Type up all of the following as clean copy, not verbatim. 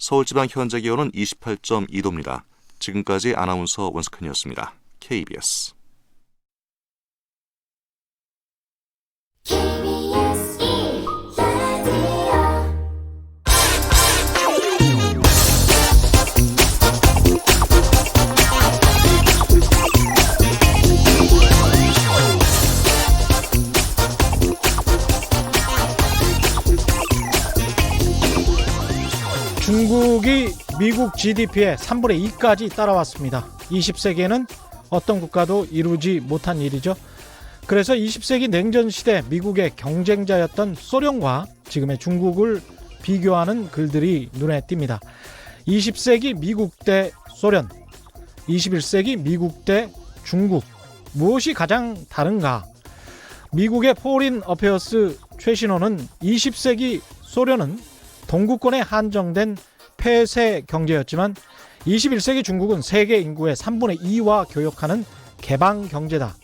서울 지방 현재 기온은 28.2도입니다. 지금까지 아나운서 원석현이었습니다. KBS 중국이 미국 GDP의 3분의 2까지 따라왔습니다. 20세기에는 어떤 국가도 이루지 못한 일이죠. 그래서 20세기 냉전시대 미국의 경쟁자였던 소련과 지금의 중국을 비교하는 글들이 눈에 띕니다. 20세기 미국 대 소련, 21세기 미국 대 중국, 무엇이 가장 다른가? 미국의 포린 어페어스 최신호는 20세기 소련은 동구권에 한정된 폐쇄 경제였지만 21세기 중국은 세계 인구의 3분의 2와 교역하는 개방 경제다.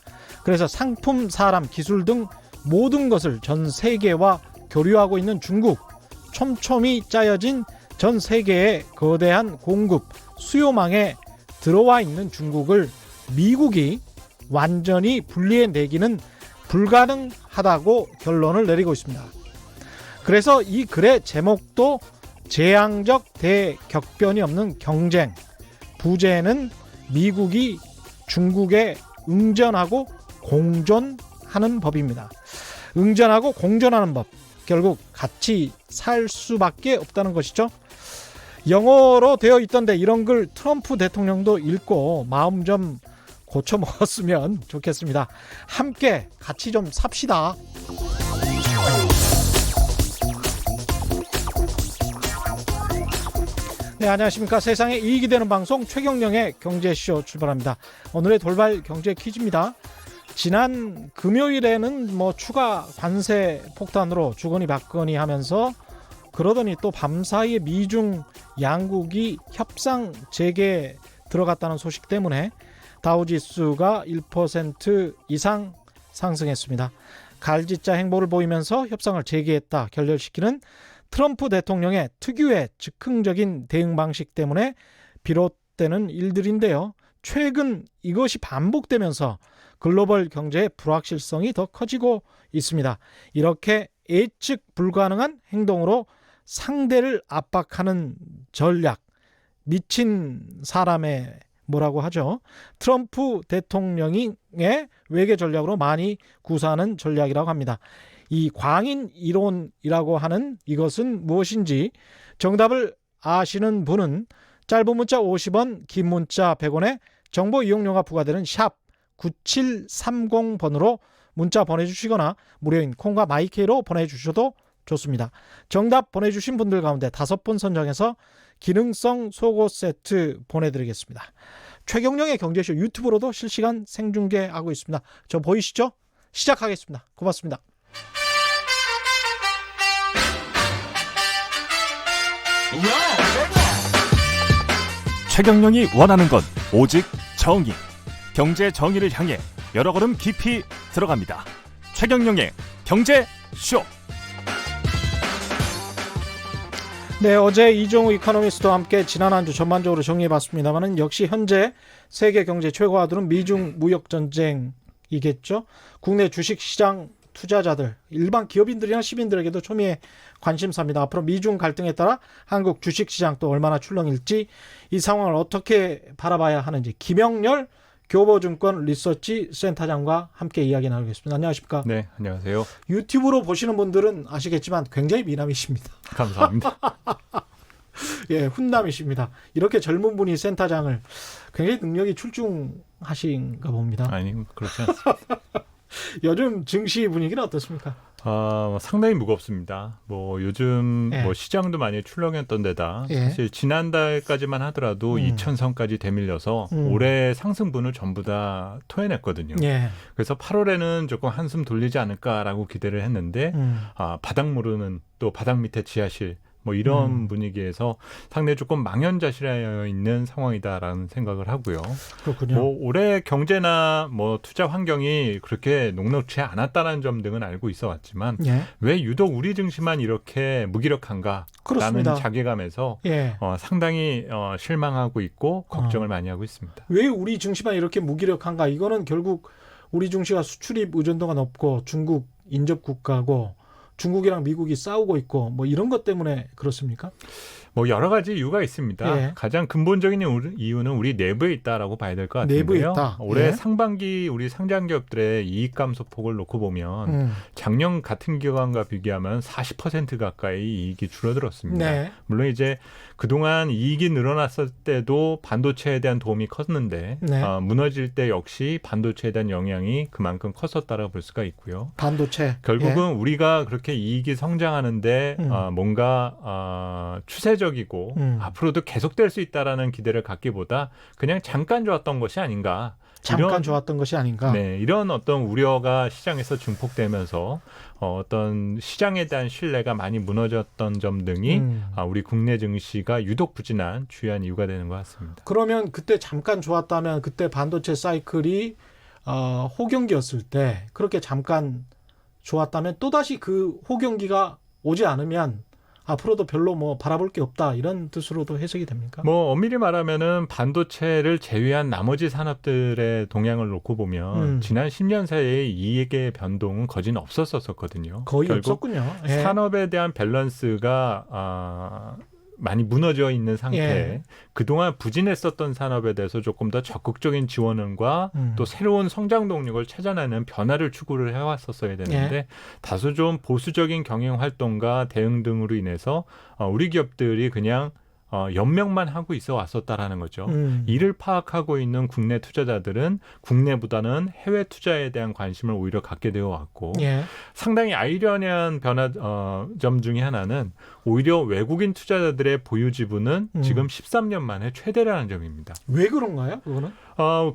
그래서 상품, 사람, 기술 등 모든 것을 전 세계와 교류하고 있는 중국, 촘촘히 짜여진 전 세계의 거대한 공급, 수요망에 들어와 있는 중국을 미국이 완전히 분리해내기는 불가능하다고 결론을 내리고 있습니다. 그래서 이 글의 제목도 재앙적 대격변이 없는 경쟁, 부제는 미국이 중국에 응전하고 공존하는 법입니다. 응전하고 공존하는 법, 결국 같이 살 수밖에 없다는 것이죠. 영어로 되어 있던데 이런 글 트럼프 대통령도 읽고 마음 좀 고쳐 먹었으면 좋겠습니다. 함께 같이 좀 삽시다. 네, 안녕하십니까. 세상에 이익이 되는 방송 최경영의 경제쇼 출발합니다. 오늘의 돌발 경제 퀴즈입니다. 지난 금요일에는 추가 관세 폭탄으로 주거니 받거니 하면서 그러더니 또 밤사이에 미중 양국이 협상 재개에 들어갔다는 소식 때문에 다우지수가 1% 이상 상승했습니다. 갈짓자 행보를 보이면서 협상을 재개했다 결렬시키는 트럼프 대통령의 특유의 즉흥적인 대응 방식 때문에 비롯되는 일들인데요. 최근 이것이 반복되면서 글로벌 경제의 불확실성이 더 커지고 있습니다. 이렇게 예측 불가능한 행동으로 상대를 압박하는 전략, 미친 사람의 뭐라고 하죠? 트럼프 대통령의 외교 전략으로 많이 구사하는 전략이라고 합니다. 이 광인 이론이라고 하는 이것은 무엇인지 정답을 아시는 분은 짧은 문자 50원, 긴 문자 100원에 정보 이용료가 부과되는 샵 9730번으로 문자 보내주시거나 무료인 콩과 마이케이로 보내주셔도 좋습니다. 정답 보내주신 분들 가운데 5분 선정해서 기능성 속옷 세트 보내드리겠습니다. 최경영의 경제쇼 유튜브로도 실시간 생중계하고 있습니다. 저 보이시죠? 시작하겠습니다. 고맙습니다. 최경영이 원하는 건 오직 정의. 경제 정의를 향해 여러 걸음 깊이 들어갑니다. 최경영의 경제쇼. 네, 어제 이종우 이코노미스트와 함께 지난 한 주 전반적으로 정리해봤습니다만 역시 현재 세계 경제 최고화두는 미중 무역 전쟁이겠죠. 국내 주식시장 투자자들, 일반 기업인들이나 시민들에게도 초미의 관심사입니다. 앞으로 미중 갈등에 따라 한국 주식시장 또 얼마나 출렁일지, 이 상황을 어떻게 바라봐야 하는지 김영렬 교보증권 리서치 센터장과 함께 이야기 나누겠습니다. 안녕하십니까? 네, 안녕하세요. 유튜브로 보시는 분들은 아시겠지만 굉장히 미남이십니다. 감사합니다. 예, 훈남이십니다. 이렇게 젊은 분이 센터장을, 굉장히 능력이 출중하신가 봅니다. 아니, 그렇지 않습니다. 요즘 증시 분위기는 어떻습니까? 상당히 무겁습니다. 요즘 예. 시장도 많이 출렁였던 데다 예. 사실 지난달까지만 하더라도 2,000선까지 되밀려서 올해 상승분을 전부 다 토해냈거든요. 예. 그래서 8월에는 조금 한숨 돌리지 않을까라고 기대를 했는데 바닥 무르는 또 바닥 밑에 지하실 뭐 이런 분위기에서 상당히 조금 망연자실하여 있는 상황이다라는 생각을 하고요. 그렇군요. 뭐 올해 경제나 뭐 투자 환경이 그렇게 녹록지 않았다는 점 등은 알고 있어 왔지만 예. 왜 유독 우리 증시만 이렇게 무기력한가라는 그렇습니다. 자괴감에서 예. 상당히 실망하고 있고 걱정을 많이 하고 있습니다. 왜 우리 증시만 이렇게 무기력한가? 이거는 결국 우리 증시가 수출입 의존도가 높고 중국 인접 국가고 중국이랑 미국이 싸우고 있고 뭐 이런 것 때문에 그렇습니까? 뭐 여러 가지 이유가 있습니다. 예. 가장 근본적인 이유는 우리 내부에 있다라고 봐야 될 것 같은데요. 내부에 있다. 올해 예. 상반기 우리 상장 기업들의 이익 감소폭을 놓고 보면 작년 같은 기간과 비교하면 40% 가까이 이익이 줄어들었습니다. 네. 물론 이제 그동안 이익이 늘어났을 때도 반도체에 대한 도움이 컸는데 네. 무너질 때 역시 반도체에 대한 영향이 그만큼 컸었다라고 볼 수가 있고요. 반도체. 결국은 우리가 그렇게 이익이 성장하는데 뭔가 추세적이고 앞으로도 계속될 수 있다라는 기대를 갖기보다 그냥 잠깐 좋았던 것이 아닌가. 잠깐 좋았던 것이 아닌가. 네, 이런 어떤 우려가 시장에서 증폭되면서 어떤 시장에 대한 신뢰가 많이 무너졌던 점 등이 우리 국내 증시가 유독 부진한 주요한 이유가 되는 것 같습니다. 그러면 그때 잠깐 좋았다면 그때 반도체 사이클이 호경기였을 때 그렇게 잠깐 좋았다면 또다시 그 호경기가 오지 않으면 앞으로도 별로 뭐 바라볼 게 없다 이런 뜻으로도 해석이 됩니까? 뭐 엄밀히 말하면은 반도체를 제외한 나머지 산업들의 동향을 놓고 보면 지난 10년 사이에 이익의 변동은 거진 없었었거든요. 거의 결국 없었군요. 예. 산업에 대한 밸런스가 많이 무너져 있는 상태에 예. 그동안 부진했었던 산업에 대해서 조금 더 적극적인 지원과 또 새로운 성장 동력을 찾아내는 변화를 추구를 해왔었어야 되는데 예. 다소 좀 보수적인 경영 활동과 대응 등으로 인해서 우리 기업들이 그냥 연명만 하고 있어 왔었다라는 거죠. 이를 파악하고 있는 국내 투자자들은 국내보다는 해외 투자에 대한 관심을 오히려 갖게 되어 왔고 예. 상당히 아이러니한 변화점 중에 하나는 오히려 외국인 투자자들의 보유 지분은 지금 13년 만에 최대라는 점입니다. 왜 그런가요? 그거는?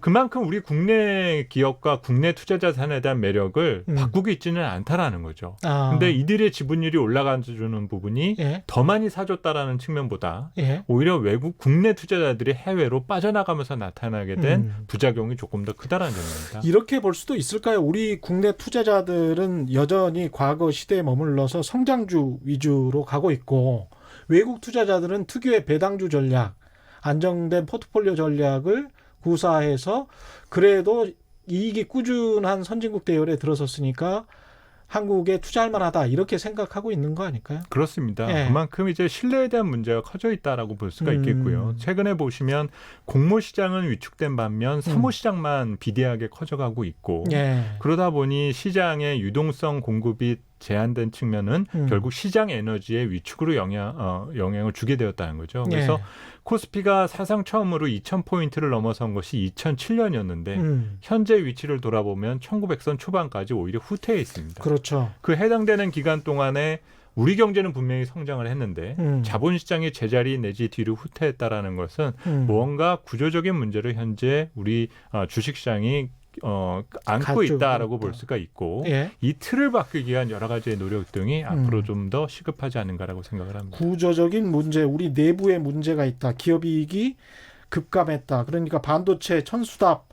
그만큼 우리 국내 기업과 국내 투자 자산에 대한 매력을 바꾸고 있지는 않다라는 거죠. 근데 이들의 지분율이 올라가주는 부분이 예. 더 많이 사줬다라는 측면보다 예. 오히려 외국 국내 투자자들이 해외로 빠져나가면서 나타나게 된 부작용이 조금 더 크다라는 점입니다. 이렇게 볼 수도 있을까요? 우리 국내 투자자들은 여전히 과거 시대에 머물러서 성장주 위주로 가고 있고 외국 투자자들은 특유의 배당주 전략, 안정된 포트폴리오 전략을 구사해서 그래도 이익이 꾸준한 선진국 대열에 들어섰으니까 한국에 투자할 만하다 이렇게 생각하고 있는 거 아닐까요? 그렇습니다. 예. 그만큼 이제 신뢰에 대한 문제가 커져 있다라고 볼 수가 있겠고요. 최근에 보시면 공모 시장은 위축된 반면 사모 시장만 비대하게 커져가고 있고 예. 그러다 보니 시장의 유동성 공급이 제한된 측면은 결국 시장 에너지의 위축으로 영향을 주게 되었다는 거죠. 그래서 예. 코스피가 사상 처음으로 2,000포인트를 넘어선 것이 2007년이었는데 현재 위치를 돌아보면 1900선 초반까지 오히려 후퇴해 있습니다. 그렇죠. 그 해당되는 기간 동안에 우리 경제는 분명히 성장을 했는데 자본시장이 제자리 내지 뒤로 후퇴했다라는 것은 무언가 구조적인 문제를 현재 우리 주식시장이 안고 있다라고 볼 수가 있고 예. 이 틀을 바꾸기 위한 여러 가지의 노력 등이 앞으로 좀 더 시급하지 않은가라고 생각을 합니다. 구조적인 문제, 우리 내부에 문제가 있다. 기업이익이 급감했다. 그러니까 반도체 천수답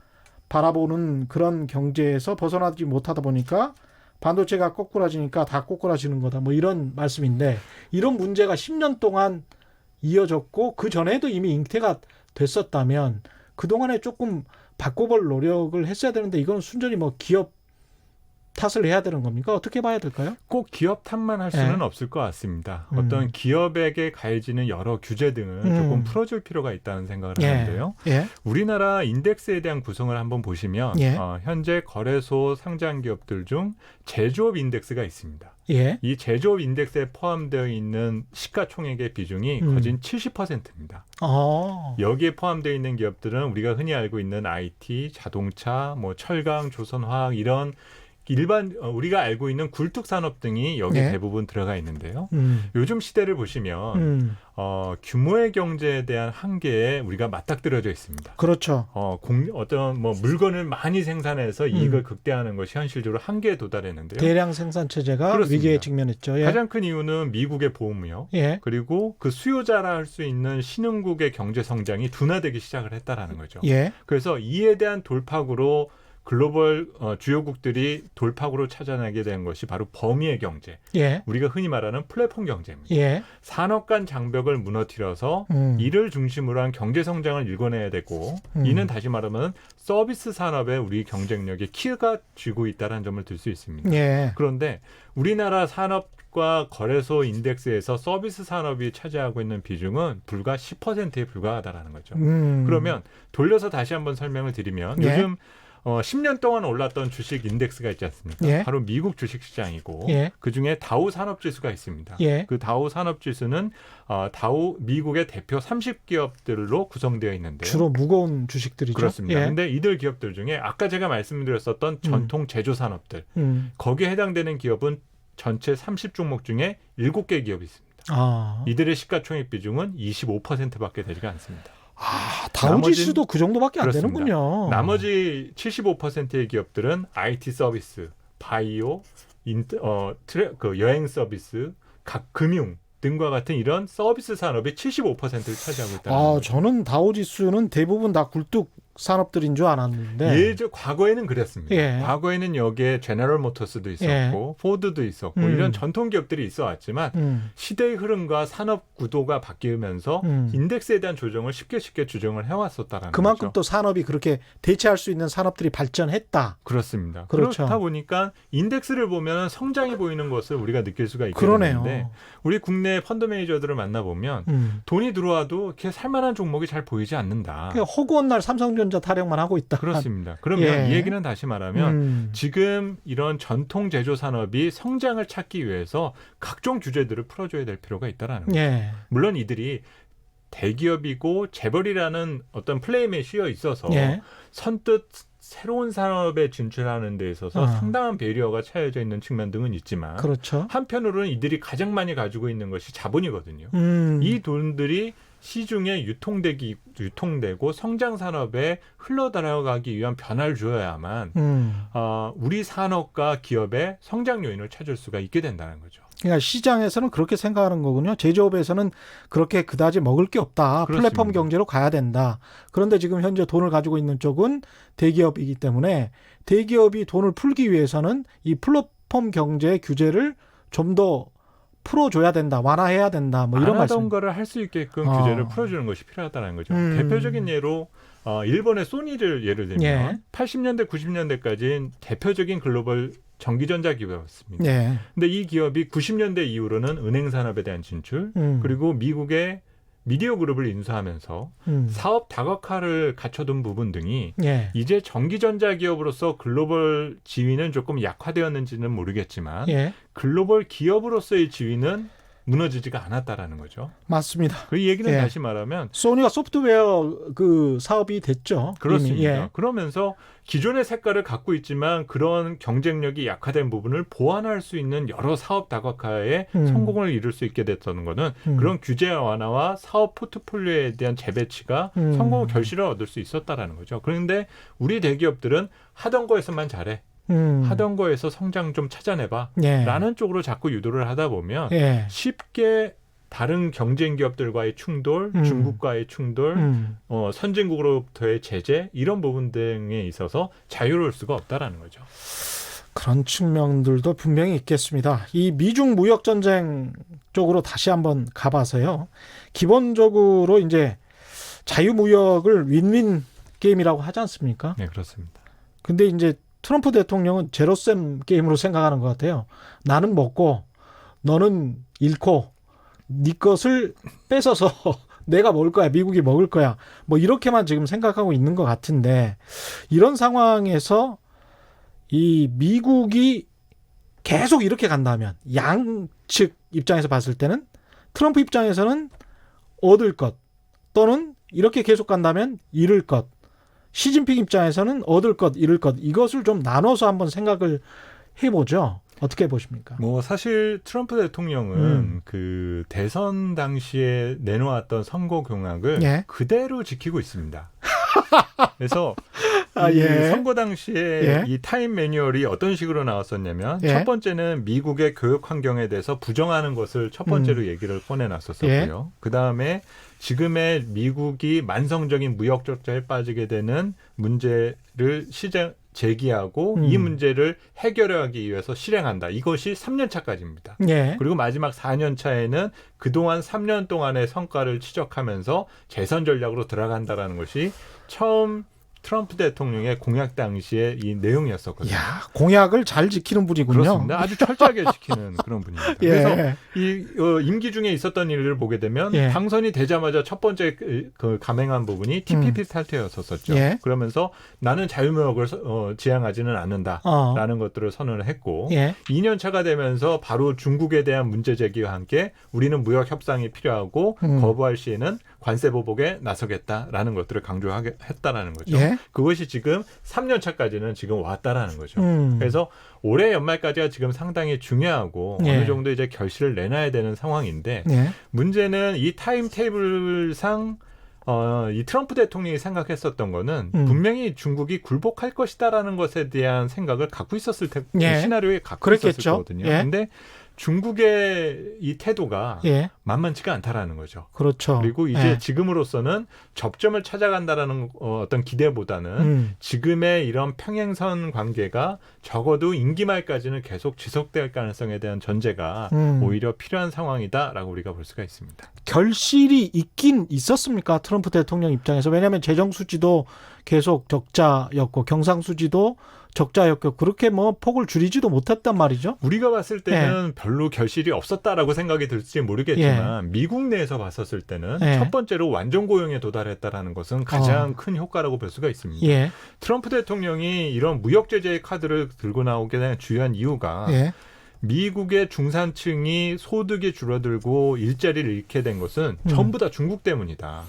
바라보는 그런 경제에서 벗어나지 못하다 보니까 반도체가 꼬꾸라지니까 다 꼬꾸라지는 거다. 뭐 이런 말씀인데 이런 문제가 10년 동안 이어졌고 그 전에도 이미 잉태가 됐었다면 그동안에 조금 바꿔볼 노력을 했어야 되는데 이건 순전히 뭐 기업 탓을 해야 되는 겁니까? 어떻게 봐야 될까요? 꼭 기업 탓만 할 수는 없을 것 같습니다. 어떤 기업에게 가해지는 여러 규제 등을 조금 풀어줄 필요가 있다는 생각을 하는데요. 예. 우리나라 인덱스에 대한 구성을 한번 보시면 예. 현재 거래소 상장 기업들 중 제조업 인덱스가 있습니다. 예. 이 제조업 인덱스에 포함되어 있는 시가총액의 비중이 거진 70%입니다. 여기에 포함되어 있는 기업들은 우리가 흔히 알고 있는 IT, 자동차, 뭐 철강, 조선화학 이런 우리가 알고 있는 굴뚝 산업 등이 여기에 네. 대부분 들어가 있는데요. 요즘 시대를 보시면 규모의 경제에 대한 한계에 우리가 맞닥뜨려져 있습니다. 그렇죠. 어떤 뭐 물건을 많이 생산해서 이익을 극대화하는 것이 현실적으로 한계에 도달했는데요. 대량 생산 체제가 그렇습니다. 위기에 직면했죠. 예. 가장 큰 이유는 미국의 보험무역 예. 그리고 그 수요자라 할 수 있는 신흥국의 경제 성장이 둔화되기 시작을 했다라는 거죠. 예. 그래서 이에 대한 돌파구로 글로벌 주요국들이 돌파구로 찾아내게 된 것이 바로 범위의 경제. 예. 우리가 흔히 말하는 플랫폼 경제입니다. 예. 산업 간 장벽을 무너뜨려서 이를 중심으로 한 경제 성장을 일궈내야 되고 이는 다시 말하면 서비스 산업에 우리 경쟁력의 키가 쥐고 있다는 점을 들 수 있습니다. 예. 그런데 우리나라 산업과 거래소 인덱스에서 서비스 산업이 차지하고 있는 비중은 불과 10%에 불과하다라는 거죠. 그러면 돌려서 다시 한번 설명을 드리면 예. 요즘 10년 동안 올랐던 주식 인덱스가 있지 않습니까? 예. 바로 미국 주식시장이고 예. 그중에 다우 산업지수가 있습니다. 예. 그 다우 산업지수는 미국의 대표 30기업들로 구성되어 있는데요. 주로 무거운 주식들이죠. 그렇습니다. 예. 근데 이들 기업들 중에 아까 제가 말씀드렸었던 전통 제조 산업들 거기에 해당되는 기업은 전체 30종목 중에 7개 기업이 있습니다. 아. 이들의 시가총액 비중은 25%밖에 되지가 않습니다. 아, 다우지수도 그 정도밖에 안 그렇습니다. 되는군요. 나머지 75%의 기업들은 IT 서비스, 바이오, 여행 서비스, 각 금융 등과 같은 이런 서비스 산업이 75%를 차지하고 있다는 거죠. 저는 다우지수는 대부분 다 굴뚝 산업들인 줄 알았는데. 과거에는 그랬습니다. 예. 과거에는 여기에 제너럴 모터스도 있었고 포드도 있었고 이런 전통 기업들이 있어 왔지만 시대의 흐름과 산업 구도가 바뀌면서 인덱스에 대한 조정을 쉽게 조정을 해왔었다라는 그만큼 거죠. 또 산업이 그렇게 대체할 수 있는 산업들이 발전했다. 그렇습니다. 그렇죠. 그렇다 보니까 인덱스를 보면 성장이 보이는 것을 우리가 느낄 수가 있게 그러네요. 되는데 우리 국내 펀드 매니저들을 만나보면 돈이 들어와도 이렇게 살만한 종목이 잘 보이지 않는다. 그냥 허구한 날 삼성전자 타령만 하고 있다. 그렇습니다. 그러면 예. 이 얘기는 다시 말하면 지금 이런 전통 제조 산업이 성장을 찾기 위해서 각종 규제들을 풀어줘야 될 필요가 있다라는 거죠. 예. 물론 이들이 대기업이고 재벌이라는 어떤 플레임에 씌여 있어서 예. 선뜻 새로운 산업에 진출하는 데 있어서 상당한 배리어가 차여져 있는 측면 등은 있지만 그렇죠. 한편으로는 이들이 가장 많이 가지고 있는 것이 자본이거든요. 이 돈들이 시중에 유통되고 성장 산업에 흘러들어가기 위한 변화를 주어야만 우리 산업과 기업의 성장 요인을 찾을 수가 있게 된다는 거죠. 그러니까 시장에서는 그렇게 생각하는 거군요. 제조업에서는 그렇게 그다지 먹을 게 없다. 그렇습니다. 플랫폼 경제로 가야 된다. 그런데 지금 현재 돈을 가지고 있는 쪽은 대기업이기 때문에 대기업이 돈을 풀기 위해서는 이 플랫폼 경제의 규제를 좀 더 풀어줘야 된다. 완화해야 된다. 뭐 이런 안 하던 말씀. 거를 할 수 있게끔 규제를 풀어주는 것이 필요하다는 거죠. 대표적인 예로 일본의 소니를 예를 들면 예. 80년대 90년대까지는 대표적인 글로벌 전기전자 기업이었습니다. 예. 근데 이 기업이 90년대 이후로는 은행 산업에 대한 진출 그리고 미국의 미디어 그룹을 인수하면서 사업 다각화를 갖춰둔 부분 등이 예. 이제 전기전자 기업으로서 글로벌 지위는 조금 약화되었는지는 모르겠지만 예. 글로벌 기업으로서의 지위는 무너지지가 않았다라는 거죠. 맞습니다. 그 얘기는 예. 다시 말하면 소니가 소프트웨어 그 사업이 됐죠. 그렇습니다. 이미. 예. 그러면서 기존의 색깔을 갖고 있지만 그런 경쟁력이 약화된 부분을 보완할 수 있는 여러 사업 다각화에 성공을 이룰 수 있게 됐다는 것은 그런 규제 완화와 사업 포트폴리오에 대한 재배치가 성공 결실을 얻을 수 있었다라는 거죠. 그런데 우리 대기업들은 하던 거에서만 잘해. 하던 거에서 성장 좀 찾아내봐. 예. 라는 쪽으로 자꾸 유도를 하다 보면 예. 쉽게 다른 경쟁 기업들과의 충돌, 중국과의 충돌, 선진국으로부터의 제재 이런 부분 등에 있어서 자유로울 수가 없다라는 거죠. 그런 측면들도 분명히 있겠습니다. 이 미중 무역 전쟁 쪽으로 다시 한번 가봐서요. 기본적으로 이제 자유무역을 윈윈 게임이라고 하지 않습니까? 네, 그렇습니다. 근데 이제 트럼프 대통령은 제로섬 게임으로 생각하는 것 같아요. 나는 먹고 너는 잃고 네 것을 뺏어서 내가 먹을 거야. 미국이 먹을 거야. 뭐 이렇게만 지금 생각하고 있는 것 같은데 이런 상황에서 이 미국이 계속 이렇게 간다면 양측 입장에서 봤을 때는 트럼프 입장에서는 얻을 것 또는 이렇게 계속 간다면 잃을 것 시진핑 입장에서는 얻을 것, 잃을 것 이것을 좀 나눠서 한번 생각을 해보죠. 어떻게 보십니까? 뭐 사실 트럼프 대통령은 그 대선 당시에 내놓았던 선거 공약을 예. 그대로 지키고 있습니다. 그래서 아, 이 예. 선거 당시에 예. 이 타임 매뉴얼이 어떤 식으로 나왔었냐면 예. 첫 번째는 미국의 교육 환경에 대해서 부정하는 것을 첫 번째로 얘기를 꺼내놨었고요. 예. 그 다음에 지금의 미국이 만성적인 무역 적자에 빠지게 되는 문제를 제기하고 이 문제를 해결하기 위해서 실행한다. 이것이 3년 차까지입니다. 예. 그리고 마지막 4년 차에는 그동안 3년 동안의 성과를 치적하면서 재선 전략으로 들어간다라는 것이 처음 트럼프 대통령의 공약 당시의 이 내용이었었거든요. 야, 공약을 잘 지키는 분이군요. 그렇습니다. 아주 철저하게 지키는 그런 분입니다. 예. 그래서 이 임기 중에 있었던 일을 보게 되면 예. 당선이 되자마자 첫 번째 그 감행한 부분이 TPP 탈퇴였었죠. 예. 그러면서 나는 자유무역을 지향하지는 않는다라는 것들을 선언을 했고 예. 2년 차가 되면서 바로 중국에 대한 문제 제기와 함께 우리는 무역 협상이 필요하고 거부할 시에는 관세 보복에 나서겠다라는 것들을 강조했다라는 거죠. 예. 그것이 지금 3년 차까지는 지금 왔다라는 거죠. 그래서 올해 연말까지가 지금 상당히 중요하고 예. 어느 정도 이제 결실을 내놔야 되는 상황인데 예. 문제는 이 타임 테이블상 이 트럼프 대통령이 생각했었던 거는 분명히 중국이 굴복할 것이다라는 것에 대한 생각을 갖고 있었을 예. 시나리오에 갖고 그랬겠죠. 있었을 거거든요. 예. 근데 중국의 이 태도가 예. 만만치가 않다라는 거죠. 그렇죠. 그리고 이제 예. 지금으로서는 접점을 찾아간다라는 어떤 기대보다는 지금의 이런 평행선 관계가 적어도 임기 말까지는 계속 지속될 가능성에 대한 전제가 오히려 필요한 상황이다라고 우리가 볼 수가 있습니다. 결실이 있긴 있었습니까? 트럼프 대통령 입장에서. 왜냐하면 재정 수지도 계속 적자였고 경상수지도 적자였고 그렇게 뭐 폭을 줄이지도 못했단 말이죠. 우리가 봤을 때는 별로 결실이 없었다라고 생각이 들지 모르겠지만 미국 내에서 봤었을 때는 첫 번째로 완전 고용에 도달했다라는 것은 가장 큰 효과라고 볼 수가 있습니다. 예. 트럼프 대통령이 이런 무역 제재의 카드를 들고 나오게 된 주요한 이유가 예. 미국의 중산층이 소득이 줄어들고 일자리를 잃게 된 것은 전부 다 중국 때문이다.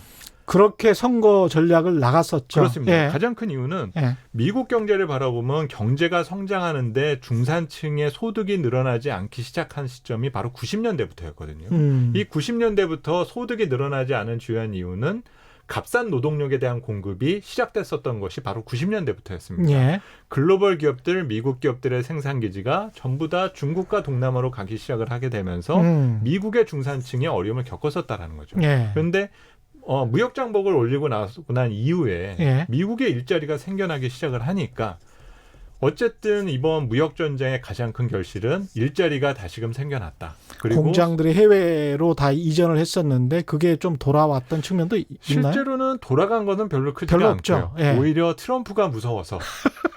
그렇게 선거 전략을 나갔었죠. 그렇습니다. 예. 가장 큰 이유는 예. 미국 경제를 바라보면 경제가 성장하는데 중산층의 소득이 늘어나지 않기 시작한 시점이 바로 90년대부터였거든요. 이 90년대부터 소득이 늘어나지 않은 주요한 이유는 값싼 노동력에 대한 공급이 시작됐었던 것이 바로 90년대부터였습니다. 예. 글로벌 기업들, 미국 기업들의 생산 기지가 전부 다 중국과 동남아로 가기 시작을 하게 되면서 미국의 중산층이 어려움을 겪었었다라는 거죠. 예. 그런데 무역 장벽을 올리고 난 이후에 예. 미국의 일자리가 생겨나기 시작을 하니까 어쨌든 이번 무역 전쟁의 가장 큰 결실은 일자리가 다시금 생겨났다. 그리고 공장들이 해외로 다 이전을 했었는데 그게 좀 돌아왔던 측면도 있나요? 실제로는 돌아간 것은 별로 크지가 별로 않고요. 없죠. 예. 오히려 트럼프가 무서워서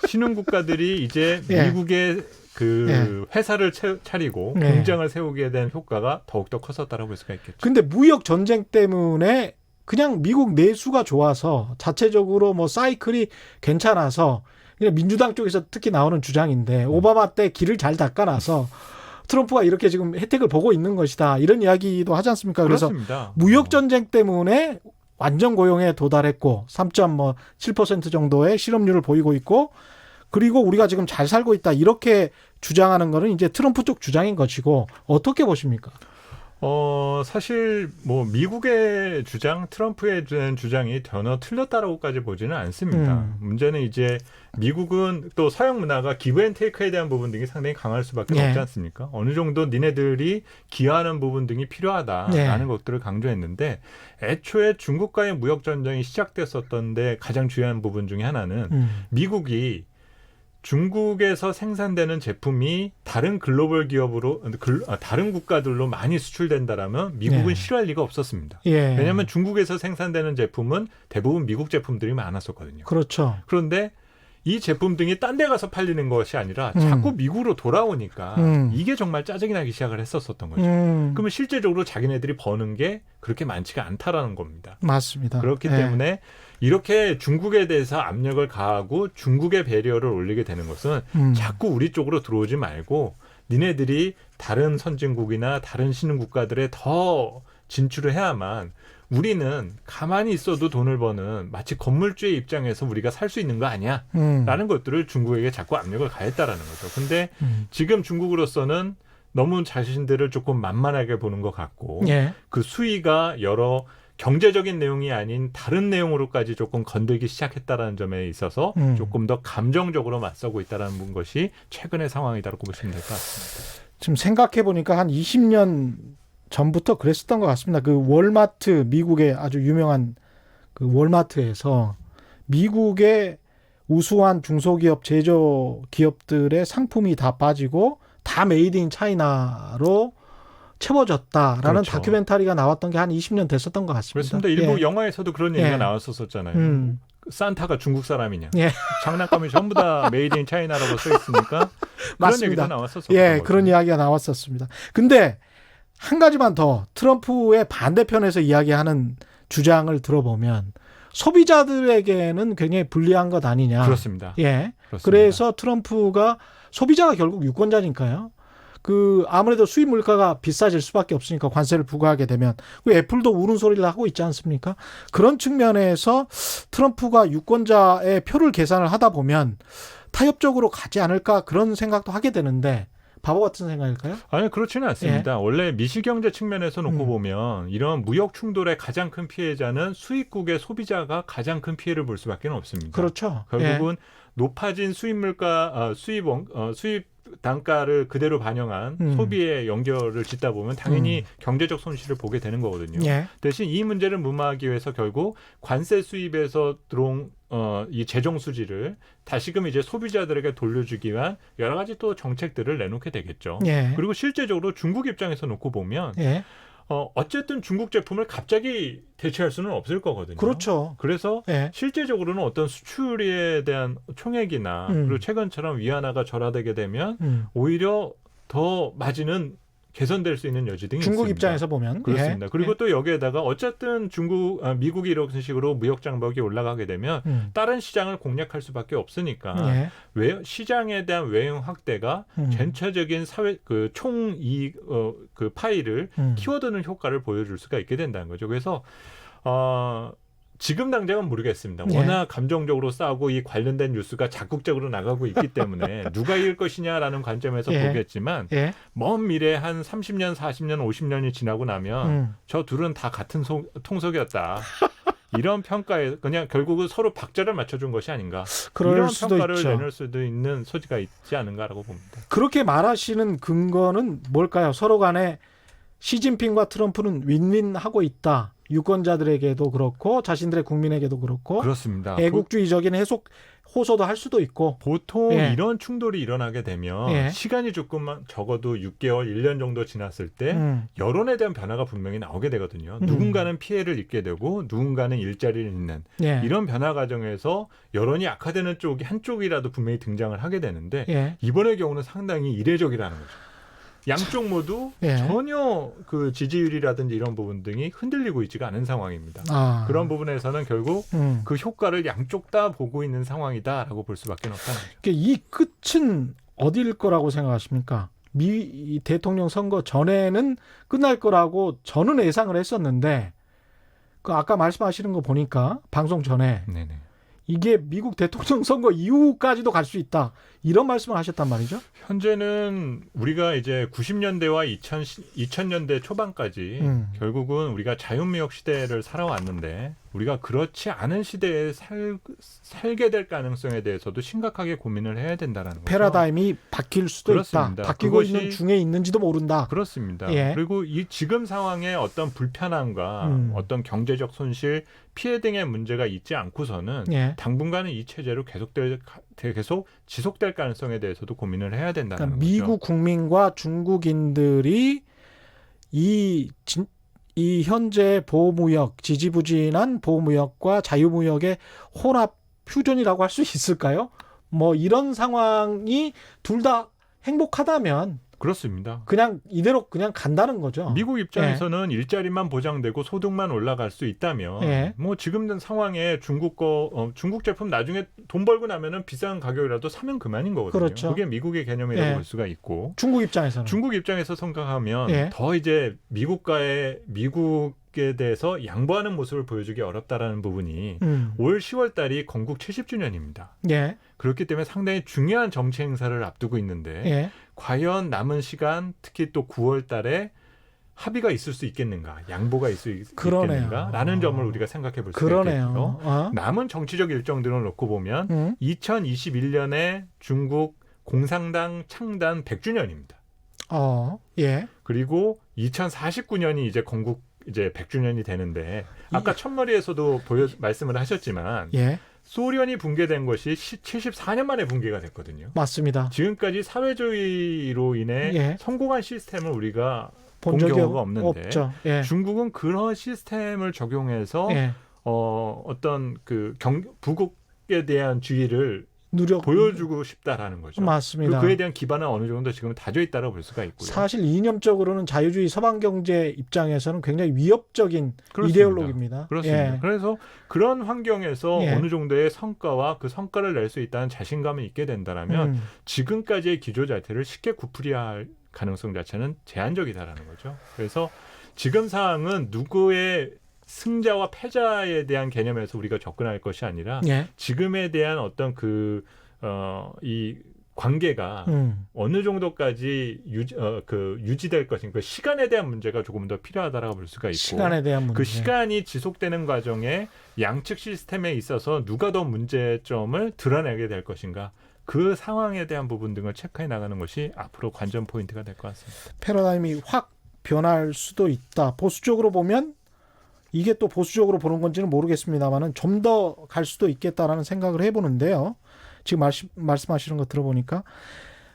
신흥 국가들이 이제 예. 미국의 그 회사를 차리고 예. 공장을 세우게 된 효과가 더욱더 컸었다라고 볼 수가 있겠죠. 근데 무역 전쟁 때문에 그냥 미국 내수가 좋아서 자체적으로 뭐 사이클이 괜찮아서 그냥 민주당 쪽에서 특히 나오는 주장인데 오바마 때 길을 잘 닦아놔서 트럼프가 이렇게 지금 혜택을 보고 있는 것이다. 이런 이야기도 하지 않습니까? 그래서 그렇습니다. 무역 전쟁 때문에 완전 고용에 도달했고 3.7% 정도의 실업률을 보이고 있고 그리고 우리가 지금 잘 살고 있다. 이렇게 주장하는 거는 이제 트럼프 쪽 주장인 것이고 어떻게 보십니까? 사실 뭐 미국의 주장, 트럼프의 주장이 전혀 틀렸다라고까지 보지는 않습니다. 문제는 이제 미국은 또 서양 문화가 기브 앤 테이크에 대한 부분 등이 상당히 강할 수밖에 없지 않습니까? 어느 정도 니네들이 기여하는 부분 등이 필요하다라는 것들을 강조했는데 애초에 중국과의 무역 전쟁이 시작됐었던데 가장 중요한 부분 중에 하나는 미국이 중국에서 생산되는 제품이 다른 글로벌 기업으로 다른 국가들로 많이 수출된다라면 미국은 싫어할 리가 없었습니다. 왜냐하면 중국에서 생산되는 제품은 대부분 미국 제품들이 많았었거든요. 그렇죠. 그런데 이 제품 등이 딴 데 가서 팔리는 것이 아니라 자꾸 미국으로 돌아오니까 이게 정말 짜증이 나기 시작을 했었던 거죠. 그러면 실제적으로 자기네들이 버는 게 그렇게 많지가 않다라는 겁니다. 맞습니다. 그렇기 때문에 이렇게 중국에 대해서 압력을 가하고 중국의 배려를 올리게 되는 것은 자꾸 우리 쪽으로 들어오지 말고 니네들이 다른 선진국이나 다른 신흥 국가들에 더 진출을 해야만 우리는 가만히 있어도 돈을 버는 마치 건물주의 입장에서 우리가 살 수 있는 거 아니야? 라는 것들을 중국에게 자꾸 압력을 가했다라는 거죠. 근데 지금 중국으로서는 너무 자신들을 조금 만만하게 보는 것 같고 예. 그 수위가 여러 경제적인 내용이 아닌 다른 내용으로까지 조금 건들기 시작했다라는 점에 있어서 조금 더 감정적으로 맞서고 있다는 것이 최근의 상황이다라고 보시면 될 것 같습니다. 지금 생각해 보니까 한 20년 전부터 그랬었던 것 같습니다. 그 월마트, 미국의 아주 유명한 그 월마트에서 미국의 우수한 중소기업, 제조기업들의 상품이 다 빠지고 다 메이드 인 차이나로 채워졌다라는 그렇죠. 다큐멘터리가 나왔던 게 한 20년 됐었던 것 같습니다. 그렇습니다. 일부 예. 영화에서도 그런 얘기가 예. 나왔었잖아요. 산타가 중국 사람이냐. 예. 장난감이 전부 다 메이드 인 차이나라고 써 있으니까 그런 맞습니다. 얘기도 나왔었어요. 예, 그런 이야기가 나왔었습니다. 근데 한 가지만 더 트럼프의 반대편에서 이야기하는 주장을 들어보면 소비자들에게는 굉장히 불리한 것 아니냐. 그렇습니다. 예. 그렇습니다. 그래서 트럼프가 소비자가 결국 유권자니까요. 그 아무래도 수입 물가가 비싸질 수밖에 없으니까 관세를 부과하게 되면 그 애플도 우는 소리를 하고 있지 않습니까? 그런 측면에서 트럼프가 유권자의 표를 계산을 하다 보면 타협적으로 가지 않을까 그런 생각도 하게 되는데 바보 같은 생각일까요? 아니 그렇지는 않습니다. 원래 미시경제 측면에서 놓고 보면 이런 무역 충돌의 가장 큰 피해자는 수입국의 소비자가 가장 큰 피해를 볼 수밖에 없습니다. 그렇죠. 결국은 높아진 수입 물가, 수입 단가를 그대로 반영한 소비에 연결을 짓다 보면 당연히 경제적 손실을 보게 되는 거거든요. 예. 대신 이 문제를 무마하기 위해서 결국 관세 수입에서 들어온 이 재정 수지를 다시금 이제 소비자들에게 돌려주기 위한 여러 가지 또 정책들을 내놓게 되겠죠. 예. 그리고 실제적으로 중국 입장에서 놓고 보면 예. 어쨌든 중국 제품을 갑자기 대체할 수는 없을 거거든요. 그렇죠. 그래서 예. 실제적으로는 어떤 수출에 대한 총액이나 그리고 최근처럼 위안화가 절하되게 되면 오히려 더 마진은 개선될 수 있는 여지 등이 중국 있습니다. 입장에서 보면 그렇습니다. 예. 그리고 또 여기에다가 어쨌든 미국이 이런 식으로 무역 장벽이 올라가게 되면 다른 시장을 공략할 수밖에 없으니까 예. 시장에 대한 외형 확대가 전체적인 사회 총이 그 파이를 키워드는 효과를 보여줄 수가 있게 된다는 거죠. 그래서 지금 당장은 모르겠습니다. 예. 워낙 감정적으로 싸우고 이 관련된 뉴스가 적극적으로 나가고 있기 때문에 누가 이길 것이냐라는 관점에서 예. 보겠지만 예. 먼 미래 한 30년, 40년, 50년이 지나고 나면 저 둘은 다 같은 통속이었다. 이런 평가에 그냥 결국은 서로 박자를 맞춰준 것이 아닌가. 그럴 이런 수도 평가를 있죠. 내놓을 수도 있는 소지가 있지 않은가라고 봅니다. 그렇게 말하시는 근거는 뭘까요? 서로 간에 시진핑과 트럼프는 윈윈하고 있다. 유권자들에게도 그렇고 자신들의 국민에게도 그렇고 그렇습니다. 애국주의적인 호소도 할 수도 있고 보통 예. 이런 충돌이 일어나게 되면 예. 시간이 조금만 적어도 6개월, 1년 정도 지났을 때 여론에 대한 변화가 분명히 나오게 되거든요. 누군가는 피해를 입게 되고 누군가는 일자리를 잃는 예. 이런 변화 과정에서 여론이 악화되는 쪽이 한쪽이라도 분명히 등장을 하게 되는데 예. 이번의 경우는 상당히 이례적이라는 거죠. 양쪽 모두 예. 전혀 그 지지율이라든지 이런 부분 등이 흔들리고 있지가 않은 상황입니다. 아. 그런 부분에서는 결국 그 효과를 양쪽 다 보고 있는 상황이다라고 볼 수밖에 없다는 거죠. 이 끝은 어디일 거라고 생각하십니까? 미 대통령 선거 전에는 끝날 거라고 저는 예상을 했었는데 그 아까 말씀하시는 거 보니까 방송 전에 네네. 이게 미국 대통령 선거 이후까지도 갈 수 있다. 이런 말씀을 하셨단 말이죠. 현재는 우리가 이제 90년대와 2000년대 초반까지 결국은 우리가 자유무역 시대를 살아왔는데 우리가 그렇지 않은 시대에 살게 될 가능성에 대해서도 심각하게 고민을 해야 된다는 거죠. 패러다임이 바뀔 수도 그렇습니다. 있다. 바뀌고 있는 중에 있는지도 모른다. 그렇습니다. 예. 그리고 이 지금 상황에 어떤 불편함과 어떤 경제적 손실, 피해 등의 문제가 있지 않고서는 예. 당분간은 이 체제로 계속 지속될 가능성에 대해서도 고민을 해야 된다는 그러니까 거죠. 미국 국민과 중국인들이 이 현재 보호무역, 지지부진한 보호무역과 자유무역의 혼합 퓨전이라고 할 수 있을까요? 뭐 이런 상황이 둘 다 행복하다면 그렇습니다. 그냥 이대로 그냥 간다는 거죠. 미국 입장에서는 일자리만 보장되고 소득만 올라갈 수 있다면 예. 뭐 지금 상황에 중국 제품 나중에 돈 벌고 나면은 비싼 가격이라도 사면 그만인 거거든요. 그렇죠. 그게 미국의 개념이라고 예. 볼 수가 있고 중국 입장에서는 중국 입장에서 생각하면 예. 더 이제 미국의 건국에 대해서 양보하는 모습을 보여주기 어렵다라는 부분이 올 10월 달이 건국 70주년입니다. 예. 그렇기 때문에 상당히 중요한 정치 행사를 앞두고 있는데 예. 과연 남은 시간 특히 또 9월 달에 합의가 있을 수 있겠는가, 양보가 있을 수 그러네요. 있겠는가라는 점을 우리가 생각해 볼 수가 그러네요. 있겠죠. 어? 남은 정치적 일정들을 놓고 보면 2021년에 중국 공산당 창단 100주년입니다. 예. 그리고 2049년이 이제 건국 이제 100주년이 되는데 아까 첫머리에서도 말씀을 하셨지만 예. 소련이 붕괴된 것이 74년 만에 붕괴가 됐거든요. 맞습니다. 지금까지 사회주의로 인해 예. 성공한 시스템을 우리가 본 본 적이 경우가 없는데 없죠. 예. 중국은 그런 시스템을 적용해서 예. 어떤 그 부국에 대한 주의를 누력 보여주고 싶다라는 거죠. 맞습니다. 그에 대한 기반은 어느 정도 지금 다져 있다고 볼 수가 있고요. 사실 이념적으로는 자유주의 서방 경제 입장에서는 굉장히 위협적인 그렇습니다. 이데올로기입니다. 그렇습니다. 예. 그래서 그런 환경에서 예. 어느 정도의 성과와 그 성과를 낼 수 있다는 자신감이 있게 된다면 지금까지의 기조 자체를 쉽게 구풀이할 가능성 자체는 제한적이다라는 거죠. 그래서 지금 상황은 누구의 승자와 패자에 대한 개념에서 우리가 접근할 것이 아니라 예. 지금에 대한 어떤 이 관계가 어느 정도까지 유지될 것인가, 그 시간에 대한 문제가 조금 더 필요하다라고 볼 수가 있고, 시간에 대한 문제. 그 시간이 지속되는 과정에 양측 시스템에 있어서 누가 더 문제점을 드러내게 될 것인가, 그 상황에 대한 부분 등을 체크해 나가는 것이 앞으로 관전 포인트가 될 것 같습니다. 패러다임이 확 변할 수도 있다. 보수적으로 보면 이게 또 보수적으로 보는 건지는 모르겠습니다만은 좀 더 갈 수도 있겠다라는 생각을 해보는데요. 지금 말씀하시는 거 들어보니까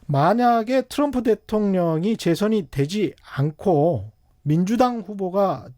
만약에 트럼프 대통령이 재선이 되지 않고 민주당 후보가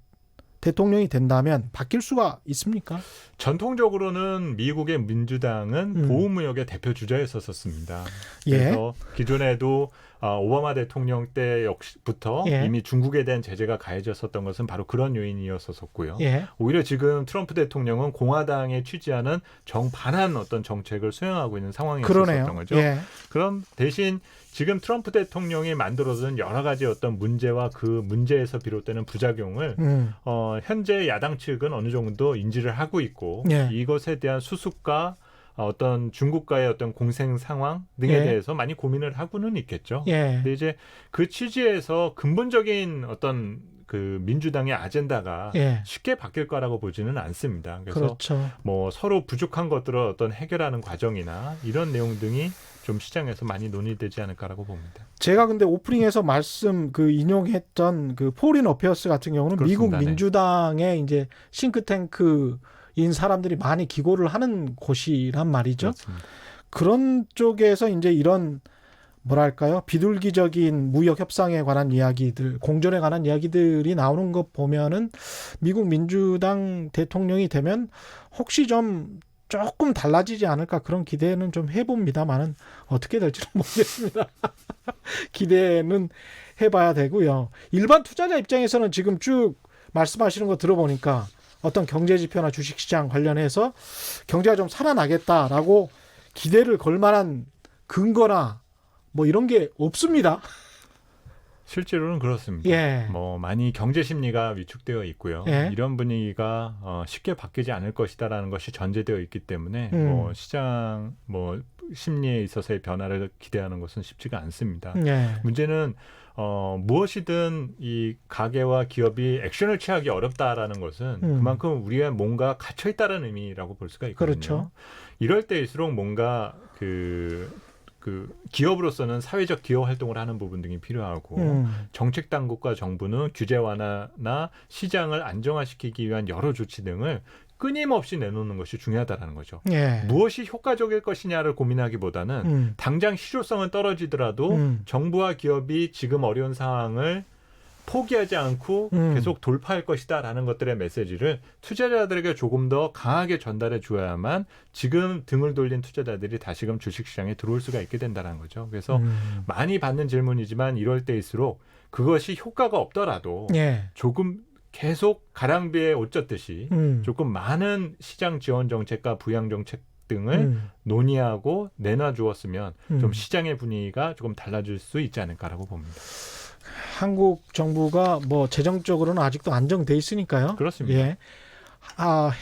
대통령이 된다면 바뀔 수가 있습니까? 전통적으로는 미국의 민주당은 보호무역의 대표 주자였었습니다. 예. 그래서 기존에도 오바마 대통령 때 역시부터 예. 이미 중국에 대한 제재가 가해졌었던 것은 바로 그런 요인이었었고요. 예. 오히려 지금 트럼프 대통령은 공화당에 취지하는 정반한 어떤 정책을 수행하고 있는 상황이었었던 그러네요. 거죠. 예. 그럼 대신 지금 트럼프 대통령이 만들어둔 여러 가지 어떤 문제와 그 문제에서 비롯되는 부작용을 현재 야당 측은 어느 정도 인지를 하고 있고 예. 이것에 대한 수습과 어떤 중국과의 어떤 공생 상황 등에 예. 대해서 많이 고민을 하고는 있겠죠. 예. 근데 이제 그 취지에서 근본적인 어떤 그 민주당의 아젠다가 예. 쉽게 바뀔 거라고 보지는 않습니다. 그래서 그렇죠. 뭐 서로 부족한 것들을 어떤 해결하는 과정이나 이런 내용 등이 좀 시장에서 많이 논의되지 않을까라고 봅니다. 제가 근데 오프닝에서 말씀 인용했던 그 포린 어페어스 같은 경우는 그렇습니다. 미국 민주당의 이제 싱크탱크인 사람들이 많이 기고를 하는 곳이란 말이죠. 그렇습니다. 그런 쪽에서 이제 이런 뭐랄까요? 비둘기적인 무역 협상에 관한 이야기들, 공존에 관한 이야기들이 나오는 것 보면은 미국 민주당 대통령이 되면 혹시 좀 조금 달라지지 않을까 그런 기대는 좀 해봅니다만은 어떻게 될지는 모르겠습니다. 기대는 해봐야 되고요. 일반 투자자 입장에서는 지금 쭉 말씀하시는 거 들어보니까 어떤 경제 지표나 주식시장 관련해서 경제가 좀 살아나겠다라고 기대를 걸 만한 근거나 뭐 이런 게 없습니다. 실제로는 그렇습니다. 예. 뭐 많이 경제 심리가 위축되어 있고요. 예. 이런 분위기가 쉽게 바뀌지 않을 것이다라는 것이 전제되어 있기 때문에 뭐 시장 뭐 심리에 있어서의 변화를 기대하는 것은 쉽지가 않습니다. 예. 문제는 무엇이든 이 가게와 기업이 액션을 취하기 어렵다라는 것은 그만큼 우리가 뭔가 갇혀 있다는 의미라고 볼 수가 있거든요. 그렇죠. 이럴 때일수록 뭔가 그 기업으로서는 사회적 기여 활동을 하는 부분 등이 필요하고 정책 당국과 정부는 규제 완화나 시장을 안정화시키기 위한 여러 조치 등을 끊임없이 내놓는 것이 중요하다는 거죠. 예. 무엇이 효과적일 것이냐를 고민하기보다는 당장 실효성은 떨어지더라도 정부와 기업이 지금 어려운 상황을 포기하지 않고 계속 돌파할 것이다라는 것들의 메시지를 투자자들에게 조금 더 강하게 전달해 줘야만 지금 등을 돌린 투자자들이 다시금 주식시장에 들어올 수가 있게 된다는 거죠. 그래서 많이 받는 질문이지만 이럴 때일수록 그것이 효과가 없더라도 예. 조금 계속 가랑비에 옷 젖듯이 조금 많은 시장 지원 정책과 부양 정책 등을 논의하고 내놔 주었으면 좀 시장의 분위기가 조금 달라질 수 있지 않을까라고 봅니다. 한국 정부가 뭐 재정적으로는 아직도 안정돼 있으니까요. 그렇습니다. 예.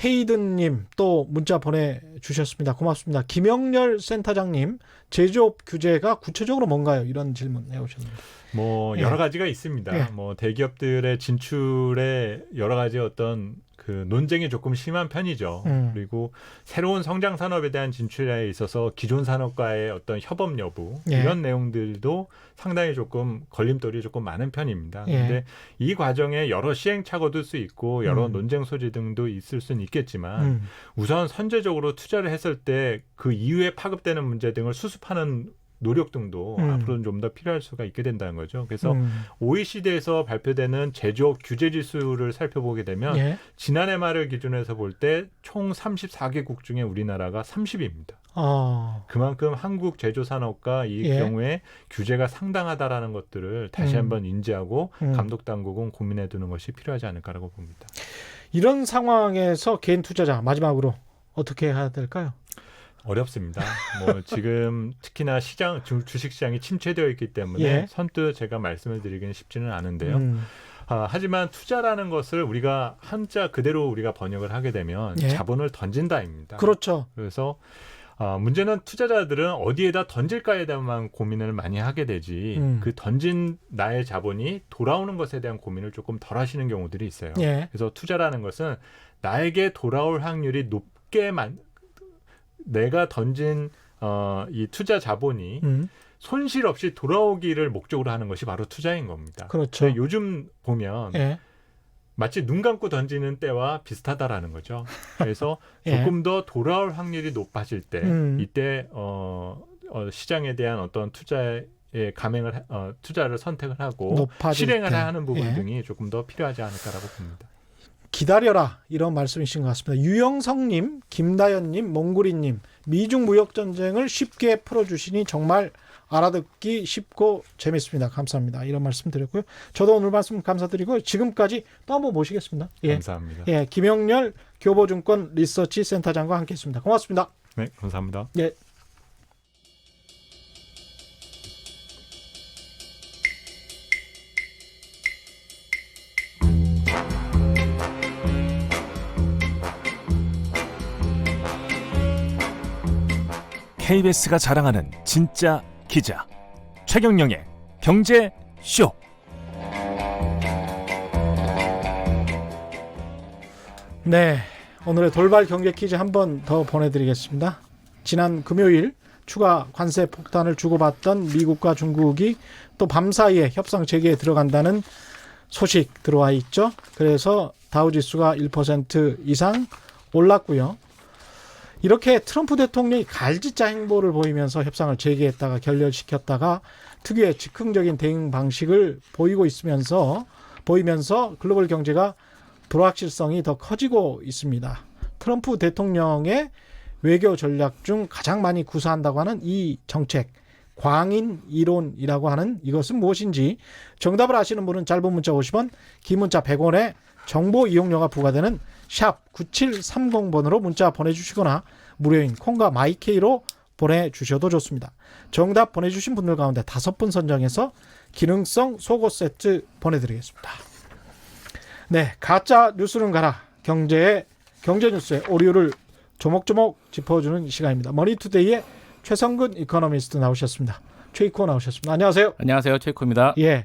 헤이든님 또 문자 보내주셨습니다. 고맙습니다. 김영렬 센터장님, 제조업 규제가 구체적으로 뭔가요? 이런 질문 해오셨는데. 뭐 예. 여러 가지가 있습니다. 예. 뭐 대기업들의 진출에 여러 가지 어떤 그 논쟁이 조금 심한 편이죠. 그리고 새로운 성장 산업에 대한 진출에 있어서 기존 산업과의 어떤 협업 여부 예. 이런 내용들도 상당히 조금 걸림돌이 조금 많은 편입니다. 예. 그런데 이 과정에 여러 시행착오도 수 있고 여러 논쟁 소지 등도 있을 수는 있겠지만 우선 선제적으로 투자를 했을 때 그 이후에 파급되는 문제 등을 수습하는 노력 등도 앞으로는 좀 더 필요할 수가 있게 된다는 거죠. 그래서 OECD에서 발표되는 제조업 규제 지수를 살펴보게 되면 예. 지난해 말을 기준해서 볼 때 총 34개국 중에 우리나라가 30위입니다. 그만큼 한국 제조 산업과 이 예. 경우에 규제가 상당하다라는 것들을 다시 한번 인지하고 감독 당국은 고민해 두는 것이 필요하지 않을까라고 봅니다. 이런 상황에서 개인 투자자 마지막으로 어떻게 해야 될까요? 어렵습니다. 뭐 지금 특히나 주식 시장이 침체되어 있기 때문에 예. 선뜻 제가 말씀을 드리기는 쉽지는 않은데요. 하지만 투자라는 것을 우리가 한자 그대로 우리가 번역을 하게 되면 예. 자본을 던진다입니다. 그렇죠. 그래서 문제는 투자자들은 어디에다 던질까에 대한 고민을 많이 하게 되지 그 던진 나의 자본이 돌아오는 것에 대한 고민을 조금 덜 하시는 경우들이 있어요. 예. 그래서 투자라는 것은 나에게 돌아올 확률이 내가 던진 이 투자 자본이 손실 없이 돌아오기를 목적으로 하는 것이 바로 투자인 겁니다. 그렇죠. 근데 요즘 보면 예. 마치 눈 감고 던지는 때와 비슷하다라는 거죠. 그래서 예. 조금 더 돌아올 확률이 높아질 때 이때 시장에 대한 어떤 투자에 투자를 선택을 하고 높아질 실행을 때. 하는 부분 예. 등이 조금 더 필요하지 않을까라고 봅니다. 기다려라 이런 말씀이신 것 같습니다. 유영성님, 김다연님, 몽구리님, 미중 무역 전쟁을 쉽게 풀어주시니 정말 알아듣기 쉽고 재밌습니다. 감사합니다. 이런 말씀 드렸고요. 저도 오늘 말씀 감사드리고 지금까지 또 한번 모시겠습니다. 예. 감사합니다. 예, 김영렬 교보증권 리서치 센터장과 함께했습니다. 고맙습니다. 네, 감사합니다. 예. KBS가 자랑하는 진짜 기자 최경영의 경제쇼. 네, 오늘의 돌발 경제 퀴즈 한 번 더 보내드리겠습니다. 지난 금요일 추가 관세 폭탄을 주고받던 미국과 중국이 또 밤사이에 협상 재개에 들어간다는 소식 들어와 있죠. 그래서 다우지수가 1% 이상 올랐고요. 이렇게 트럼프 대통령이 갈짓자 행보를 보이면서 협상을 재개했다가 결렬시켰다가 특유의 즉흥적인 대응 방식을 보이면서 글로벌 경제가 불확실성이 더 커지고 있습니다. 트럼프 대통령의 외교 전략 중 가장 많이 구사한다고 하는 이 정책, 광인 이론이라고 하는 이것은 무엇인지 정답을 아시는 분은 짧은 문자 50원, 긴 문자 100원에 정보 이용료가 부과되는 샵 9730번으로 문자 보내주시거나 무료인 콩과 마이케이로 보내주셔도 좋습니다. 정답 보내주신 분들 가운데 5분 선정해서 기능성 속옷 세트 보내드리겠습니다. 네, 가짜 뉴스는 가라. 경제 뉴스의 오류를 조목조목 짚어주는 시간입니다. 머니투데이의 최성근 이코노미스트 나오셨습니다. 최이코 나오셨습니다. 안녕하세요. 안녕하세요. 최이코입니다. 예.